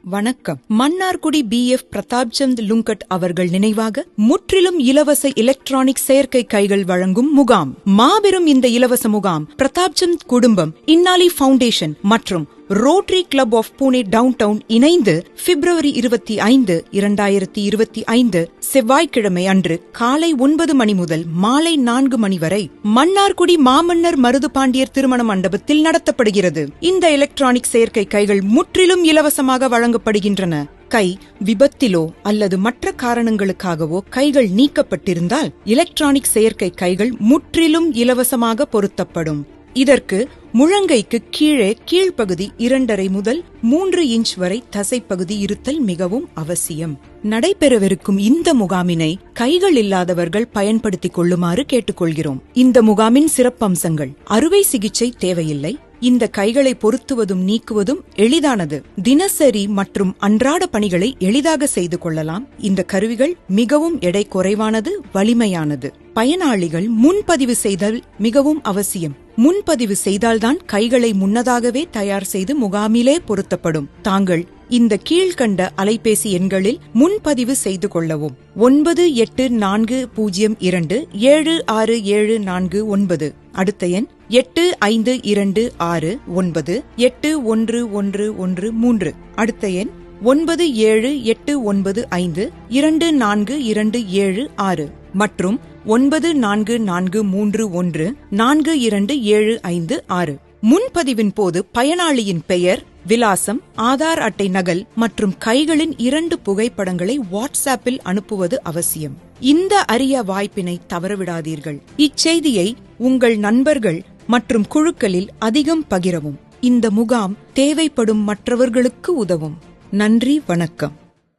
வணக்கம். மன்னார்குடி BF பிரதாப்சந்த் லுங்கட் அவர்கள் நினைவாக முற்றிலும் இலவச எலக்ட்ரானிக் செயற்கை கைகள் வழங்கும் முகாம். மாபெரும் இந்த இலவச முகாம் பிரதாப்சந்த் குடும்பம், இன்னாலி ஃபவுண்டேஷன் மற்றும் rotary club of Pune town town இணைந்து February 25, 2025 செவ்வாய்க்கிழமை அன்று காலை 9 மணி முதல் மாலை 4 மணி வரை மன்னார்குடி மாமன்னர் மருது பாண்டியர் திருமண மண்டபத்தில் நடத்தப்படுகிறது. இந்த எலக்ட்ரானிக் செயற்கை கைகள் முற்றிலும் இலவசமாக வழங்கப்படுகின்றன. கை விபத்திலோ அல்லது மற்ற காரணங்களுக்காகவோ கைகள் நீக்கப்பட்டிருந்தால் எலக்ட்ரானிக் செயற்கை கைகள் முற்றிலும் இலவசமாக பொருத்தப்படும். இதற்கு முழங்கைக்கு கீழே கீழ்ப்பகுதி 2.5 முதல் 3 இன்ச் வரை தசைப்பகுதி இருத்தல் மிகவும் அவசியம். நடைபெறவிருக்கும் இந்த முகாமினை கைகள் இல்லாதவர்கள் பயன்படுத்திக் கொள்ளுமாறு கேட்டுக்கொள்கிறோம். இந்த முகாமின் சிறப்பம்சங்கள்: அறுவை சிகிச்சை தேவையில்லை. இந்த கைகளை பொருத்துவதும் நீக்குவதும் எளிதானது. தினசரி மற்றும் அன்றாட பணிகளை எளிதாக செய்து கொள்ளலாம். இந்த கருவிகள் மிகவும் எடை குறைவானது, வலிமையானது. பயனாளிகள் முன்பதிவு செய்தல் மிகவும் அவசியம். முன்பதிவு செய்தால்தான் கைகளை முன்னதாகவே தயார் செய்து முகாமிலே பொருத்தப்படும். தாங்கள் இந்த கீழ்கண்ட அலைபேசி எண்களில் முன்பதிவு செய்து கொள்ளவும்: 9842767449. அடுத்த எண் 8526981113. அடுத்த எண் 9789524227 மற்றும் 9443142756. முன்பதிவின் போது பயனாளியின் பெயர், விலாசம், ஆதார் அட்டை நகல் மற்றும் கைகளின் 2 புகைப்படங்களை வாட்ஸ்ஆப்பில் அனுப்புவது அவசியம். இந்த அரிய வாய்ப்பினை தவறவிடாதீர்கள். இச்செய்தியை உங்கள் நண்பர்கள் மற்றும் குழுக்களில் அதிகம் பகிரவும். இந்த முகாம் தேவைப்படும் மற்றவர்களுக்கு உதவும். நன்றி, வணக்கம்.